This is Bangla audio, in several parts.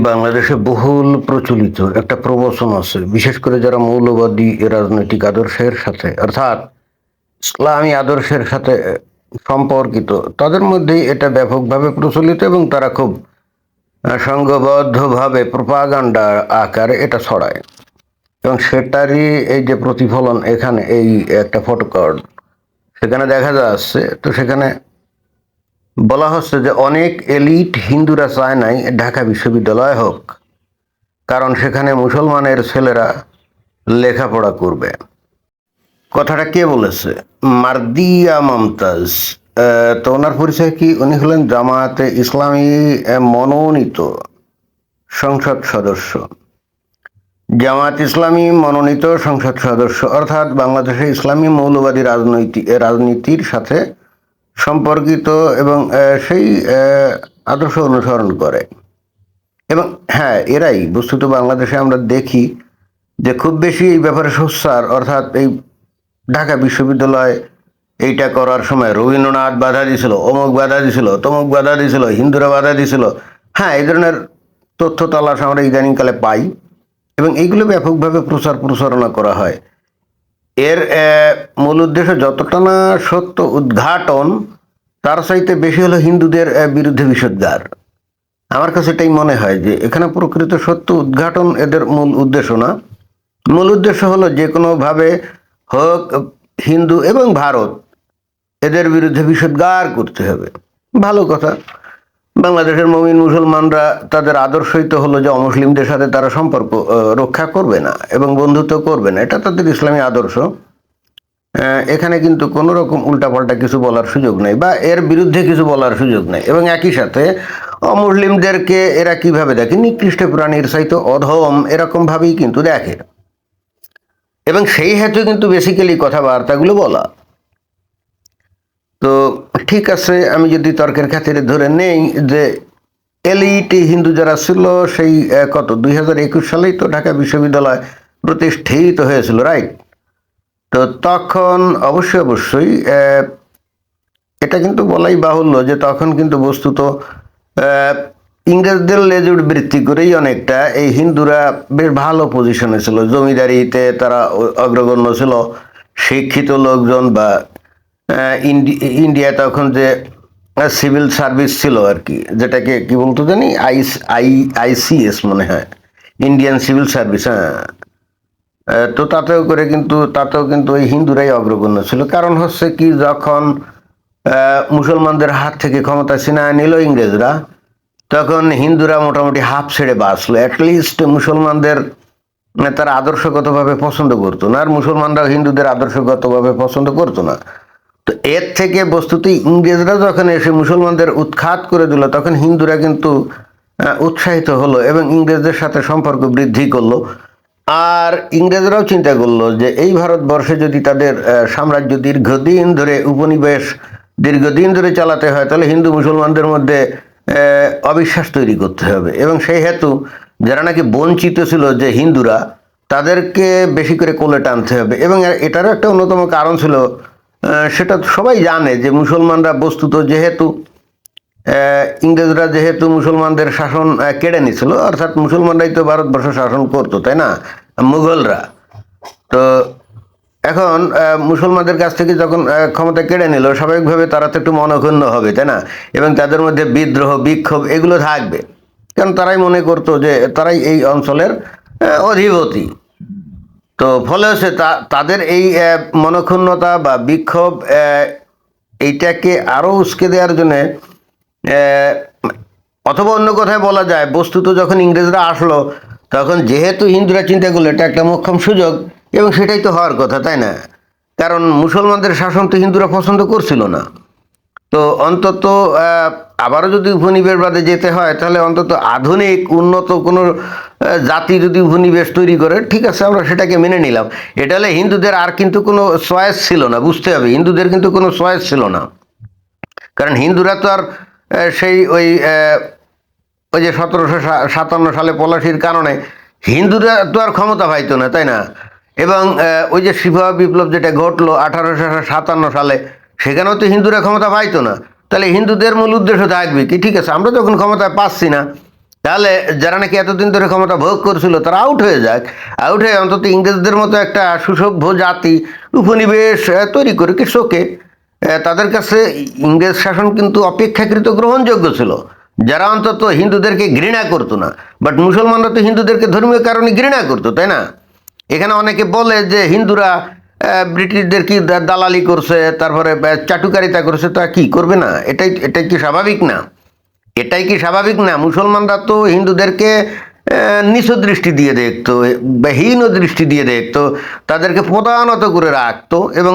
বাংলাদেশে বহুল প্রচলিত একটা প্রবচন আছে, বিশেষ করে যারা মৌলবাদী রাজনৈতিক আদর্শের সাথে অর্থাৎ ইসলামী আদর্শের সাথে সম্পর্কিত, তাদের মধ্যেই এটা ব্যাপকভাবে প্রচলিত এবং তারা খুব সংঘবদ্ধভাবে প্রোপাগান্ডা আকারে এটা ছড়ায়। এবং সেটারই এই যে প্রতিফলন এখানে এই একটা ফটোকার্ড সেখানে দেখা যাচ্ছে। তো সেখানে বলা হচ্ছে যে অনেক এলিট হিন্দুরা চায় নাই ঢাকা বিশ্ববিদ্যালয় হোক, কারণ সেখানে মুসলমানের ছেলেরা লেখাপড়া করবে। কথাটা কে বলেছে? মার্দিয়া মমতাজ। তো ওনার পরিচয় কি? উনি হলেন জামায়াতে ইসলামী মনোনীত সংসদ সদস্য। জামায়াত ইসলামী মনোনীত সংসদ সদস্য অর্থাৎ বাংলাদেশে ইসলামী মৌলবাদী রাজনীতির সাথে সম্পর্কিত এবং সেই আদর্শ অনুসরণ করে। এবং হ্যাঁ, এরাই বস্তুত বাংলাদেশে আমরা দেখি যে খুব বেশি এই ব্যাপারে সোচ্চার, অর্থাৎ এই ঢাকা বিশ্ববিদ্যালয় এইটা করার সময় রবীন্দ্রনাথ বাধা দিছিল, অমুক বাধা দিছিল, তমুক বাধা দিছিল, হিন্দুরা বাধা দিছিল। হ্যাঁ, এই ধরনের তথ্য তালাশ আমরা ইদানিংকালে পাই এবং এইগুলো ব্যাপকভাবে প্রচারণা করা হয়। এর মূল উদ্দেশ্য যতটা না সত্য উদ্ঘাটন, তার চাইতে বেশি হলো হিন্দুদের বিরুদ্ধে বিষোদ্গার। আমার কাছে এটাই মনে হয় যে এখানে প্রকৃত সত্য উদ্ঘাটন এদের মূল উদ্দেশ্য না। মূল উদ্দেশ্য হলো যে কোনোভাবে হোক হিন্দু এবং ভারত এদের বিরুদ্ধে বিষোদ্গার করতে হবে। ভালো কথা, বাংলাদেশের মুমিন মুসলমানরা তাদের আদর্শই তো হলো যে অমুসলিমদের সাথে তারা সম্পর্ক রক্ষা করবে না এবং বন্ধুত্ব করবে না, এটা তাদের ইসলামী আদর্শ। এখানে কিন্তু কোনো রকম উল্টাপাল্টা কিছু বলার সুযোগ নেই বা এর বিরুদ্ধে কিছু বলার সুযোগ নেই। এবং একই সাথে অমুসলিমদেরকে এরা কিভাবে দেখে? নিকৃষ্ট প্রাণীর চাইতে অধম, এরকমভাবেই কিন্তু দেখে। এবং সেই হেতু কিন্তু বেসিক্যালি কথাবার্তাগুলো বলা। তো ঠিক আছে, আমি যদি তর্কের খাতিরে ধরে নেই যে এলিট হিন্দু যারা ছিল সেই কত 2021 সালেই তো ঢাকা বিশ্ববিদ্যালয় প্রতিষ্ঠিত হয়েছিল, রাইট? তো তখন অবশ্যই এটা কিন্তু বলাই বাহুল্য যে তখন কিন্তু বস্তুত ইংরেজদের লেজুড় বৃত্তি করেই অনেকটা এই হিন্দুরা বেশ ভালো পজিশনে ছিল, জমিদারিতে তারা অগ্রগণ্য ছিল, শিক্ষিত লোকজন বা ইন্ডিয়া তখন যে সিভিল সার্ভিস ছিল আর কি, যেটাকে কি বলতো জানি, আইসিএস মনে হয়, ইন্ডিয়ান সিভিল সার্ভিস। হ্যাঁ, তো তাতেও কিন্তু ওই হিন্দুরাই অগ্রগণ্য ছিল। কারণ হচ্ছে কি, যখন মুসলমানদের হাত থেকে ক্ষমতা ছিনিয়ে নিল ইংরেজরা, তখন হিন্দুরা মোটামুটি হাফ ছেড়ে বাঁচলো। অ্যাটলিস্ট মুসলমানদের তারা আদর্শগতভাবে পছন্দ করতো না, আর মুসলমানরাও হিন্দুদের আদর্শগতভাবে পছন্দ করতো না। তো এর থেকে বস্তুত ইংরেজরা যখন এসে মুসলমানদের উৎখাত করে দিল, তখন হিন্দুরা কিন্তু উৎসাহিত হলো এবং ইংরেজদের সাথে সম্পর্ক বৃদ্ধি করলো। আর ইংরেজরাও চিন্তা করলো যে এই ভারতবর্ষে যদি তাদের সাম্রাজ্য দীর্ঘদিন ধরে উপনিবেশ দীর্ঘদিন ধরে চালাতে হয়, তাহলে হিন্দু মুসলমানদের মধ্যে অবিশ্বাস তৈরি করতে হবে। এবং সেই হেতু যারা নাকি বঞ্চিত ছিল যে হিন্দুরা, তাদেরকে বেশি করে কোলে টানতে হবে। এবং এটারও একটা অন্যতম কারণ ছিল, সেটা সবাই জানে যে মুসলমানরা বস্তুত যেহেতু ইংরেজরা যেহেতু মুসলমানদের শাসন কেড়ে নিছিল, অর্থাৎ মুসলমানরাই তো ভারতবর্ষ শাসন করতো, তাই না, মুঘলরা। তো এখন মুসলমানদের কাছ থেকে যখন ক্ষমতা কেড়ে নিল, স্বাভাবিকভাবে তারা তো একটু মনক্ষুণ্ণ হবে, তাই না? এবং তাদের মধ্যে বিদ্রোহ বিক্ষোভ এগুলো থাকবে, কারণ তারাই মনে করতো যে তারাই এই অঞ্চলের অধিপতি। তো ফলে হচ্ছে তাদের এই মনক্ষুণ্ণতা বা বিক্ষোভ এইটাকে আরও উস্কে দেওয়ার জন্যে, অথবা অন্য কথায় বলা যায়, বস্তুত যখন ইংরেজরা আসলো, তখন যেহেতু হিন্দুরা চিন্তা করলো এটা একটা মোক্ষম সুযোগ, এবং সেটাই তো হওয়ার কথা, তাই না? কারণ মুসলমানদের শাসন তো হিন্দুরা পছন্দ করছিল না। তো অন্তত আবারও যদি উপনিবেশবাদে যেতে হয়, তাহলে অন্তত আধুনিক উন্নত কোনো জাতি যদি উপনিবেশ তৈরি করে, ঠিক আছে, আমরা সেটাকে মেনে নিলাম। এটা হলে হিন্দুদের আর কিন্তু কোনো চয়েস ছিল না, বুঝতে হবে, হিন্দুদের কিন্তু কোনো চয়েস ছিল না। কারণ হিন্দুরা তো আর সেই ওই যে 1757 সালে পলাশির কারণে হিন্দুরা তো আর ক্ষমতা পাইতো না, তাই না? এবং ওই যে সিপাহী বিপ্লব যেটা ঘটলো 1857 সালে, সেখানেও তো হিন্দুরা ক্ষমতা পাইতো না। তাহলে হিন্দুদের মূল উদ্দেশ্য থাকবে কি, ঠিক আছে, আমরা যখন ক্ষমতায় পাচ্ছি না, তাহলে যারা নাকি এতদিন ধরে ক্ষমতা ভোগ করছিল তারা আউট হয়ে যাক, আউট হয়ে অন্তত ইংরেজদের মতো একটা সুসভ্য জাতি উপনিবেশ তৈরি করে কৃষকে তাদের কাছে ইংরেজ শাসন কিন্তু অপেক্ষাকৃত গ্রহণযোগ্য ছিল, যারা অন্তত হিন্দুদেরকে ঘৃণা করতো না। বাট মুসলমানরা তো হিন্দুদেরকে ধর্মীয় কারণে ঘৃণা করতো, তাই না? এখানে অনেকে বলে যে হিন্দুরা ব্রিটিশদের কি দালালি করছে, তারপরে চাটুকারিতা করছে, তা কি করবে না? এটাই কি স্বাভাবিক না? এটাই কি স্বাভাবিক না? মুসলমানরা তো হিন্দুদেরকে নিচু দৃষ্টি দিয়ে দেখতো, হীন দৃষ্টি দিয়ে দেখতো, তাদেরকে প্রধানত করে রাখতো, এবং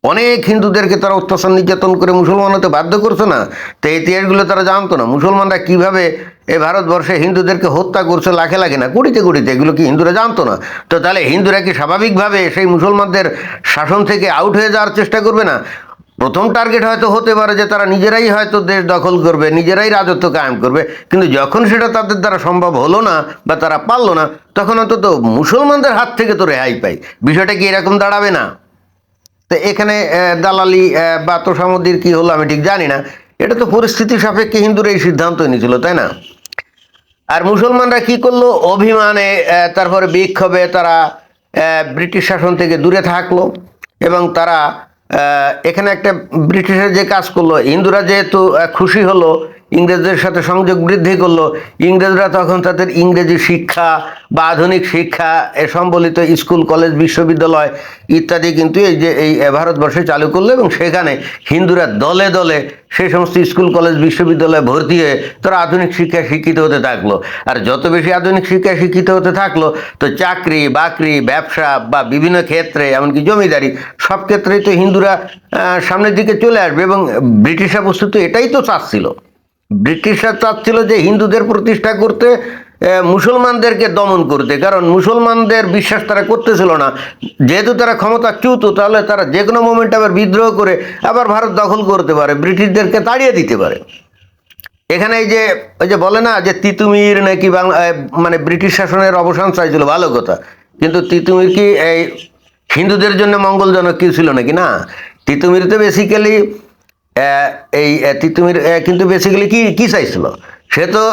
অনেক হিন্দুদেরকে তারা অত্যাচার নির্যাতন করে মুসলমান হতে বাধ্য করছে না। তো এই ইতিহাসগুলো তারা জানতো না। মুসলমানরা কিভাবে এই ভারতবর্ষে হিন্দুদেরকে হত্যা করছে লাখে লাখে না কোটিতে কোটিতে, এগুলো কি হিন্দুরা জানতো না? তো তাহলে হিন্দুরা কি স্বাভাবিকভাবে সেই মুসলমানদের শাসন থেকে আউট হয়ে যাওয়ার চেষ্টা করবে না? প্রথম টার্গেট হয়তো হতে পারে যে তারা নিজেরাই হয়তো দেশ দখল করবে, নিজেরাই রাজত্ব কায়েম করবে, কিন্তু যখন সেটা তাদের দ্বারা সম্ভব হলো না বা তারা পারলো না, তখন অন্তত মুসলমানদের হাত থেকে তো রেহাই পাই। বিষয়টা কি এরকম দাঁড়াবে না? তো এখানে দালালি বা তোষামোদির কি হলো আমি ঠিক জানি না, এটা তো পরিস্থিতি সাপেক্ষে হিন্দুরা এই সিদ্ধান্ত নিয়েছিল, তাই না? আর মুসলমানরা কি করলো? অভিমানে তারপরে বিক্ষোভে তারা ব্রিটিশ শাসন থেকে দূরে থাকলো, এবং তারা এখানে একটা ব্রিটিশের যে কাজ করলো, হিন্দুরা যেহেতু খুশি হলো, ইংরেজদের সাথে সংযোগ বৃদ্ধি করলো, ইংরেজরা তখন তাদের ইংরেজি শিক্ষা বা আধুনিক শিক্ষা এ সম্বলিত স্কুল কলেজ বিশ্ববিদ্যালয় ইত্যাদি কিন্তু এই ভারতবর্ষে চালু করলো, এবং সেখানে হিন্দুরা দলে দলে সেই সমস্ত স্কুল কলেজ বিশ্ববিদ্যালয়ে ভর্তি হয়ে তারা আধুনিক শিক্ষায় শিক্ষিত হতে থাকলো। আর যত বেশি আধুনিক শিক্ষায় শিক্ষিত হতে থাকলো, তো চাকরি বাকরি ব্যবসা বা বিভিন্ন ক্ষেত্রে এমনকি জমিদারি সব ক্ষেত্রেই তো হিন্দুরা সামনের দিকে চলে আসবে। এবং ব্রিটিশরা বস্তুত এটাই তো চাচ্ছিল। ব্রিটিশরা চাচ্ছিল যে হিন্দুদের প্রতিষ্ঠা করতে, মুসলমানদেরকে দমন করতে, কারণ মুসলমানদের বিশ্বাস তারা করতেছিল না। যেহেতু তারা ক্ষমতাচ্যুত, তাহলে তারা যে কোনো মোমেন্টে আবার বিদ্রোহ করে আবার ভারত দখল করতে পারে, ব্রিটিশদেরকে তাড়িয়ে দিতে পারে। এখানে ওই যে বলে না যে তিতুমির নাকি বাংলা মানে ব্রিটিশ শাসনের অবসান চাইছিল, ভালো কথা, কিন্তু তিতুমির কি এই হিন্দুদের জন্য মঙ্গলজনক কি ছিল নাকি? না। তিতুমির তো বেসিক্যালি এই তিতুমির কিন্তু বেসিক্যালি কি কি চাইছিল? সে তো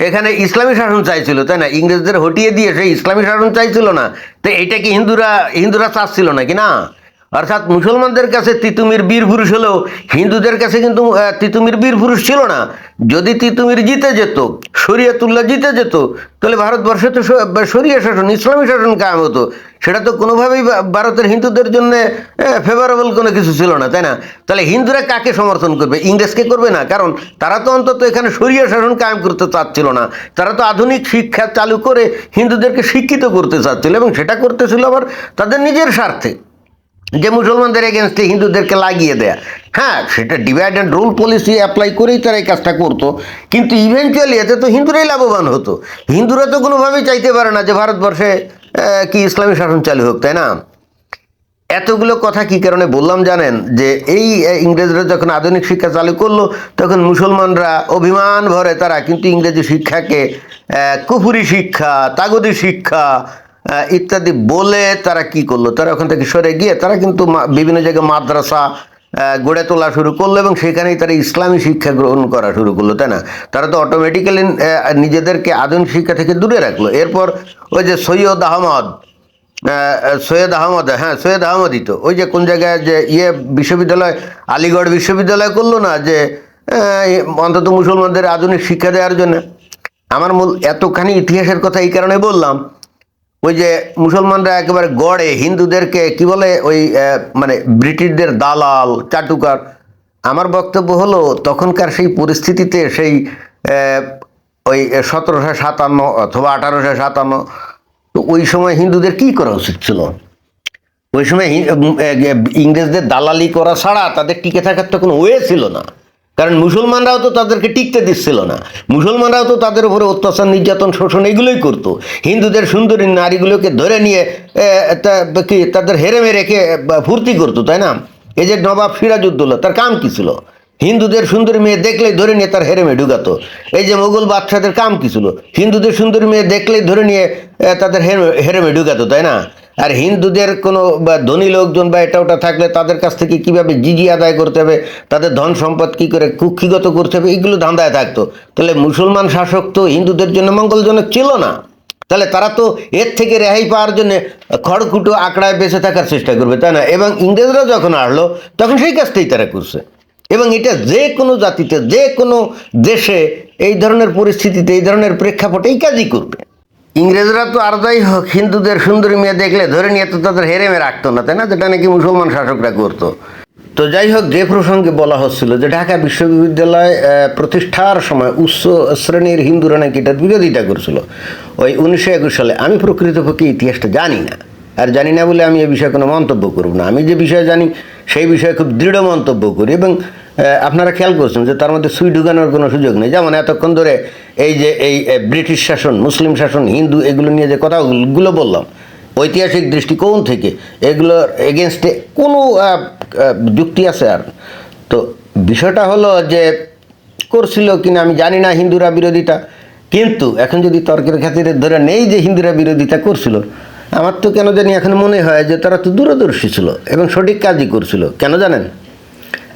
এখানে ইসলামী শাসন চাইছিল, তাই না? ইংরেজদের হটিয়ে দিয়ে সে ইসলামী শাসন চাইছিল না। তো এটা কি হিন্দুরা চাচ্ছিল নাকি? না। অর্থাৎ মুসলমানদের কাছে তিতুমির বীর পুরুষ হলেও হিন্দুদের কাছে কিন্তু তিতুমির বীর পুরুষ ছিল না। যদি তিতুমির জিতে যেত, শরিয়তুল্লাহ জিতে যেত, তাহলে ভারতবর্ষে তো শরিয়া শাসন ইসলামী শাসন কায়েম হতো। সেটা তো কোনোভাবেই ভারতের হিন্দুদের জন্য ফেভারেবল কোনো কিছু ছিল না, তাই না? তাহলে হিন্দুরা কাকে সমর্থন করবে? ইংরেজকে করবে না, কারণ তারা তো অন্তত এখানে শরিয়া শাসন কায়েম করতে চাচ্ছিল না। তারা তো আধুনিক শিক্ষা চালু করে হিন্দুদেরকে শিক্ষিত করতে চাচ্ছিল, এবং সেটা করতেছিল আবার তাদের নিজের স্বার্থে, যে মুসলমানদের এগেনস্টে হিন্দুদেরকে লাগিয়ে দেয়া। হ্যাঁ, সেটা divide and rule policy apply করেই তারা এই কাজটা করতো, কিন্তু ইভেনচুয়ালি এতে তো হিন্দুরাই লাভবান হতো। হিন্দুরা তো কোনোভাবেই চাইতে পারে না যে ভারতবর্ষে কি ইসলামী শাসন চালু হোক, তাই না? এতগুলো কথা কি কারণে বললাম জানেন? যে এই ইংরেজরা যখন আধুনিক শিক্ষা চালু করলো, তখন মুসলমানরা অভিমান ভরে তারা কিন্তু ইংরেজি শিক্ষাকে কুফুরি শিক্ষা, তাগুদি শিক্ষা ইত্যাদি বলে তারা কি করলো? তারা ওখান থেকে সরে গিয়ে তারা কিন্তু বিভিন্ন জায়গায় মাদ্রাসা গড়ে তোলা শুরু করলো, এবং সেখানেই তারা ইসলামী শিক্ষা গ্রহণ করা শুরু করলো, তাই না? তারা তো অটোমেটিক্যালি নিজেদেরকে আধুনিক শিক্ষা থেকে দূরে রাখলো। এরপর ওই যে সৈয়দ আহমদ, হ্যাঁ সৈয়দ আহমদই তো ওই যে কোন জায়গায় যে বিশ্ববিদ্যালয়, আলিগড় বিশ্ববিদ্যালয় করলো না, যে অন্তত মুসলমানদের আধুনিক শিক্ষা দেওয়ার জন্য। আমার মূল এতখানি ইতিহাসের কথা এই কারণে বললাম, ওই যে মুসলমানরা একেবারে গড়ে হিন্দুদেরকে কি বলে, ওই মানে ব্রিটিশদের দালাল চাটুকার। আমার বক্তব্য হলো তখনকার সেই পরিস্থিতিতে সেই ওই 1757 অথবা 1857, তো ওই সময় হিন্দুদের কি করা উচিত ছিল? ওই সময় ইংরেজদের দালালি করা ছাড়া তাদের টিকে থাকার তো কোনো ওয়ে ছিল না, কারণ মুসলমানরাও তো তাদেরকে টিকতে দিচ্ছিল না। মুসলমানরাও তো তাদের উপরে অত্যাচার নির্যাতন শোষণ এগুলোই করতো। হিন্দুদের সুন্দরী নারীগুলোকে ধরে নিয়ে কি তাদের হেরেমে রেখে ফুর্তি করতো, তাই না? এই যে নবাব সিরাজউদ্দৌলা, তার কাম কি ছিল? হিন্দুদের সুন্দরী মেয়ে দেখলেই ধরে নিয়ে তার হেরেমে ঢুকাতো। এই যে মোগল বাদশাদের কাম কি ছিল? হিন্দুদের সুন্দরী মেয়ে দেখলেই ধরে নিয়ে তাদের হেরেমে ঢুকাতো, তাই না? আর হিন্দুদের কোনো বা ধনী লোকজন বা এটা ওটা থাকলে তাদের কাছ থেকে কিভাবে জিজিয়া আদায় করতে হবে, তাদের ধন সম্পদ কী করে কুক্ষিগত করতে হবে, এইগুলো ধান্দায় থাকতো। তাহলে মুসলমান শাসক তো হিন্দুদের জন্য মঙ্গলজনক ছিল না। তাহলে তারা তো এর থেকে রেহাই পাওয়ার জন্য খড়কুটো আঁকড়ায় বেঁচে থাকার চেষ্টা করবে, তাই না? এবং ইংরেজরা যখন আসলো তখন সেই কাজটাই তারা করছে। এবং এটা যে কোনো জাতিতে, যে কোনো দেশে এই ধরনের পরিস্থিতিতে, এই ধরনের প্রেক্ষাপটে এই কাজই করবে। ইংরেজরা তো আর যাই হোক হিন্দুদের সুন্দরী মেয়ে দেখলে ধরে নিয়ে তো তাদের হেরেমে রাখতো না, তাই না? যেটা নাকি মুসলমান শাসকরা করতো। তো যাই হোক, যে প্রসঙ্গে বলা হচ্ছিল যে ঢাকা বিশ্ববিদ্যালয় প্রতিষ্ঠার সময় উচ্চ শ্রেণীর হিন্দুরা নাকি এটার বিরোধিতা করছিল ওই 1921 সালে। আমি প্রকৃতপক্ষে ইতিহাসটা জানি না, আর জানি না বলে আমি এ বিষয়ে কোনো মন্তব্য করব না। আমি যে বিষয়ে জানি সেই বিষয়ে খুব দৃঢ় মন্তব্য করি। এবং আপনারা খেয়াল করছেন যে তার মধ্যে সুই ঢুকানোর কোনো সুযোগ নেই। যেমন এতক্ষণ ধরে এই যে এই ব্রিটিশ শাসন, মুসলিম শাসন, হিন্দু, এগুলো নিয়ে যে কথাগুলো বললাম ঐতিহাসিক দৃষ্টিকোণ থেকে, এগুলোর এগেনস্টে কোনো যুক্তি আছে? আর তো বিষয়টা হলো যে করছিল কিনা আমি জানি না হিন্দুরা বিরোধিতা, কিন্তু এখন যদি তর্কের খাতিরে ধরে নেই যে হিন্দুরা বিরোধিতা করছিল, আমার তো কেন জানি এখন মনে হয় যে তারা তো দূরদর্শী ছিল এবং সঠিক কাজই করছিল। কেন জানেন?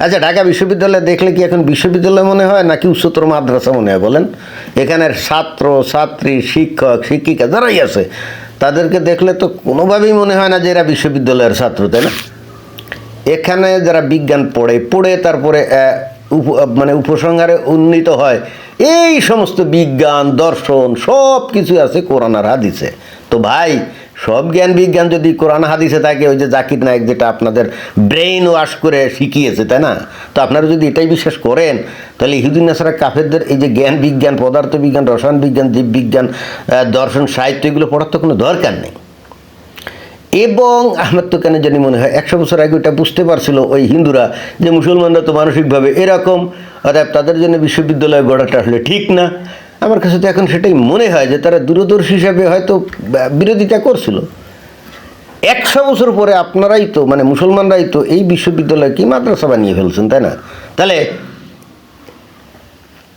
আচ্ছা, ঢাকা বিশ্ববিদ্যালয় দেখলে কি এখন বিশ্ববিদ্যালয় মনে হয় নাকি উচ্চতর মাদ্রাসা মনে হয় বলেন? এখানের ছাত্র ছাত্রী, শিক্ষক শিক্ষিকা যারাই আছে তাদেরকে দেখলে তো কোনোভাবেই মনে হয় না যে এরা বিশ্ববিদ্যালয়ের ছাত্র, তাই না? এখানে যারা বিজ্ঞান পড়ে তারপরে মানে উপসংহারে উন্নীত হয়, এই সমস্ত বিজ্ঞান দর্শন সব কিছু আছে কোরআন আর হাদিসে। তো ভাই, সব জ্ঞান বিজ্ঞান যদি কোরআন হাদিসে থাকে, ওই যে জাকির নায়েক যেটা আপনাদের ব্রেইন ওয়াশ করে শিখিয়েছে, তাই না? তো আপনারা যদি এটাই বিশ্বাস করেন, তাহলে ইহুদি নাসারা কাফেরদের এই যে জ্ঞান বিজ্ঞান, পদার্থ বিজ্ঞান, রসায়ন বিজ্ঞান, জীববিজ্ঞান, দর্শন, সাহিত্য, এগুলো পড়ার তো কোনো দরকার নেই। এবং আমার তো কেন জানি মনে হয় 100 বছর আগে ওটা বুঝতে পারছিল ওই হিন্দুরা যে মুসলমানরা তো মানসিকভাবে এরকম, অর্থাৎ তাদের জন্য বিশ্ববিদ্যালয় গড়াটা আসলে ঠিক না। আমার কাছে তো এখন সেটাই মনে হয় যে তারা দূরদর্শী হিসাবে হয়তো বিরোধিতা করছিল। 100 বছর পরে আপনারাই তো, মানে মুসলমানরাই তো এই বিশ্ববিদ্যালয়কে মাদ্রাসা বানিয়ে ফেলছেন, তাই না? তাহলে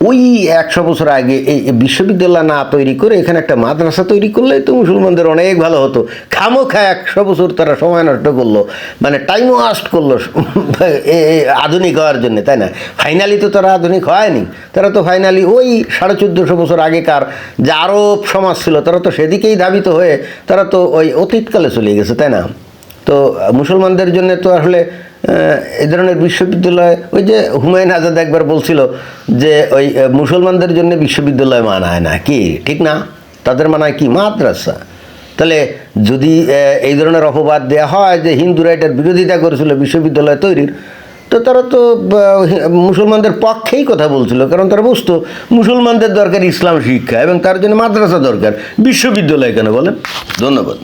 ওই 100 বছর আগে এই বিশ্ববিদ্যালয় না তৈরি করে এখানে একটা মাদ্রাসা তৈরি করলেই তো মুসলমানদের অনেক ভালো হতো। খামোখা 100 বছর তারা সময় নষ্ট করলো, মানে টাইম ওয়াস্ট করলো আধুনিক হওয়ার জন্য, তাই না? ফাইনালি তো তারা আধুনিক হয়নি। তারা তো ফাইনালি ওই 1450 বছর আগেকার যে আরব সমাজ ছিল, তারা তো সেদিকেই ধাবিত হয়ে তারা তো ওই অতীতকালে চলে গেছে, তাই না? তো মুসলমানদের জন্য তো আসলে এই ধরনের বিশ্ববিদ্যালয়, ওই যে হুমায়ুন আজাদ একবার বলছিল যে ওই মুসলমানদের জন্য বিশ্ববিদ্যালয় মানায় না, কি ঠিক না? তাদের মানায় কি? মাদ্রাসা। তাহলে যদি এই ধরনের অপবাদ দেওয়া হয় যে হিন্দুরা এটার বিরোধিতা করেছিল বিশ্ববিদ্যালয় তৈরির, তো তারা তো মুসলমানদের পক্ষেই কথা বলছিল, কারণ তারা বুঝতো মুসলমানদের দরকার ইসলাম শিক্ষা এবং তার জন্য মাদ্রাসা দরকার, বিশ্ববিদ্যালয় কেন বলেন? ধন্যবাদ।